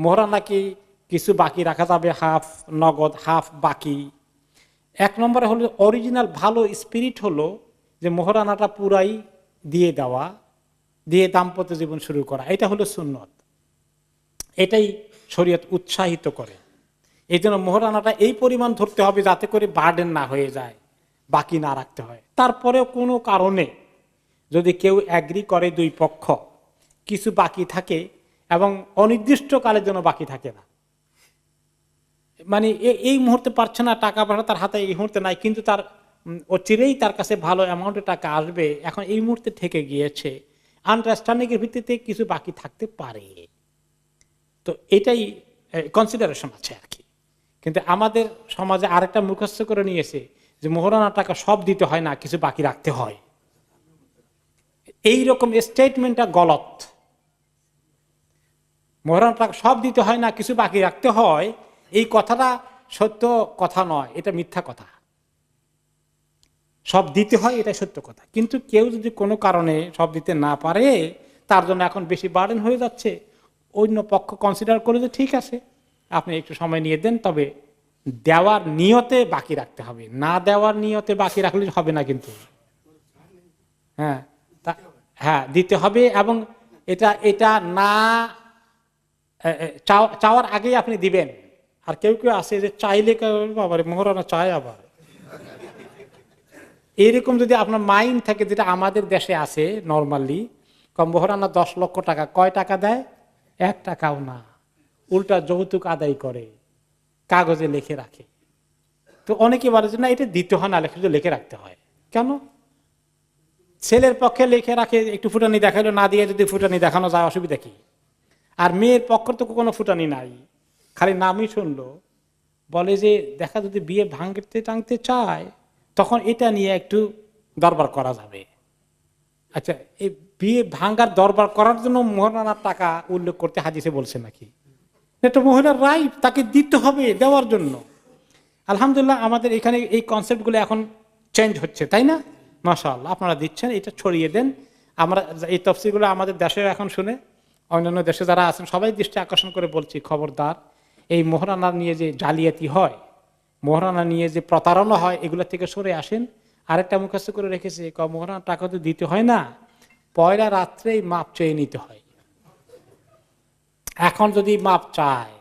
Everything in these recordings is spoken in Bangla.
মোহরানা কি কিছু বাকি রাখা যাবে, হাফ নগদ হাফ বাকি? এক নম্বরে হলো অরিজিনাল ভালো স্পিরিট হলো যে মোহরানাটা পুরাই দিয়ে দেওয়া, দিয়ে দাম্পত্য জীবন শুরু করা, এটা হলো সুন্নত। এটাই শরীয়ত উৎসাহিত করে। এই জন্য মোহরানাটা এই পরিমাণ ধরতে হবে যাতে করে বার্ডেন না হয়ে যায়, বাকি না রাখতে হয়। তারপরেও কোনো কারণে যদি কেউ অ্যাগ্রি করে দুই পক্ষ কিছু বাকি থাকে এবং অনির্দিষ্টকালের জন্য বাকি থাকে না, মানে এই মুহূর্তে পারছে না, টাকা পয়সা তার হাতে এই মুহূর্তে নাই, কিন্তু তার চিরেই তার কাছে ভালো অ্যামাউন্টের টাকা আসবে, এখন এই মুহূর্তে থেকে গিয়েছে, আন্ডারস্ট্যান্ডিং এর ভিত্তিতে কিছু বাকি থাকতে পারে। তো এটাই কনসিডারেশন আছে আর কি। কিন্তু আমাদের সমাজে আরেকটা মুখস্থ করে নিয়েছে যে মোহরানা টাকা সব দিতে হয় না, কিছু বাকি রাখতে হয়। এইরকম স্টেটমেন্টটা গলত। মোহরানা টাকা সব দিতে হয় না, কিছু বাকি রাখতে হয়, এই কথাটা সত্য কথা নয়, এটা মিথ্যা কথা। সব দিতে হয় এটা সত্য কথা, কিন্তু কেউ যদি কোনো কারণে সব দিতে না পারে, তার জন্য এখন বেশি বার্ডেন হয়ে যাচ্ছে, অন্য পক্ষ কনসিডার করে যে ঠিক আছে আপনি একটু সময় নিয়ে দেন, তবে দেওয়ার নিয়তে বাকি রাখতে হবে, না দেওয়ার নিয়তে বাকি রাখলে হবে না কিন্তু। হ্যাঁ, হ্যাঁ দিতে হবে, এবং এটা এটা না চাওয়ার আগেই আপনি দিবেন। আর কেউ কেউ আছে যে চাইলে বাবার মোহরানা চায়, আবার এইরকম যদি আপনার মাইন্ড থাকে, যেটা আমাদের দেশে আছে নর্মালি, মোহরানা 10 লক্ষ টাকা, কয় টাকা দেয়? 1 টাকাও না, উল্টা যৌতুক আদায় করে, কাগজে লিখে রাখে। তো অনেকে বলে যে না এটা দিতে হয় না, লিখে রাখতে হয়। কেন? ছেলের পক্ষে লিখে রাখে, একটু ফুটানি দেখাইলো, না দিয়ে যদি ফুটানি দেখানো যায় অসুবিধা কি? আর মেয়ের পক্ষের তো কোনো ফুটানি নাই, খালি নামই শুনলো, বলে যে দেখা যদি বিয়ে ভাঙতে টাঙতে চায় তখন এটা নিয়ে একটু দরবার করা যাবে। আচ্ছা, এই বিয়ে ভাঙ্গার দরবার করার জন্য মোহরানার টাকা উল্লেখ করতে হাদিসে বলছে নাকি? এটা মহিলার রাইট, তাকে দিতে হবে, দেওয়ার জন্য। আলহামদুলিল্লাহ আমাদের এখানে এই কনসেপ্টগুলো এখন চেঞ্জ হচ্ছে, তাই না? মাশাআল্লাহ, আপনারা দিচ্ছেন, এটা ছড়িয়ে দেন। আমরা এই তফসিরগুলো আমাদের দেশে এখন শুনে অন্যান্য দেশে যারা আছেন সবাই দৃষ্টি আকর্ষণ করে বলছি, খবরদার, এই মোহরানা নিয়ে যে জালিয়াতি হয়, মোহরানা নিয়ে যে প্রতারণা হয়, এগুলো থেকে সরে আসেন। আরেকটা মুখস্থ করে রেখেছে, মোহরানা টাকা তো দিতে হয় না, পয়লা রাত্রেই মাপ চেয়ে নিতে হয়। এখন যদি মাপ চায়,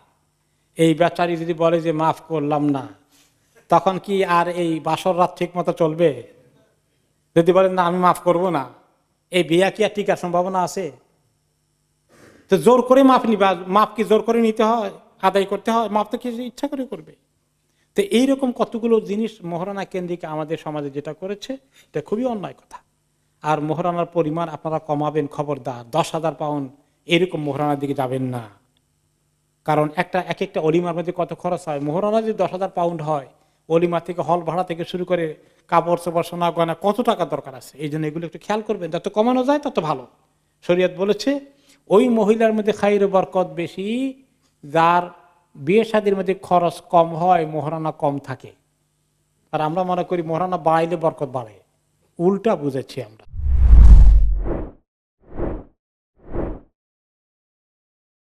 এই বেচারি যদি বলে যে মাফ করলাম না, তখন কি আর এই বাসর রাত ঠিক মতো চলবে? যদি বলেন না আমি মাফ করব না, এই বিয়া কি আর টিকার সম্ভাবনা আছে? তো জোর করে মাফ নিবা, মাপ কি জোর করে নিতে হয়, আদায় করতে হয়? মাপ তো কিছু ইচ্ছা করে করবে। তো এইরকম কতগুলো জিনিস মোহরানা কেন্দ্রিক আমাদের সমাজে যেটা করেছে, এটা খুবই অন্যায় কথা। আর মোহরানার পরিমাণ আপনারা কমাবেন, খবরদার। 10,000 পাউন্ড এরকম মোহরানার দিকে যাবেন না, কারণ এক একটা অলিমার মধ্যে কত খরচ হয়। মোহরানা যদি 10,000 পাউন্ড হয়, অলিমা থেকে হল ভাড়া থেকে শুরু করে কাপড় চোপড় সোনা গয়না কত টাকা দরকার আছে। এই জন্য এগুলো একটু খেয়াল করবেন, যত কমানো যায় তত ভালো। শরীয়ত বলেছে ওই মহিলার মধ্যে খাইর বরকত বেশি যার বিয়ে শাদীর মধ্যে খরচ কম হয়, মোহরানা কম থাকে। আর আমরা মনে করি মোহরানা বাড়াইলে বরকত বাড়ে, উল্টা বুঝেছি আমরা।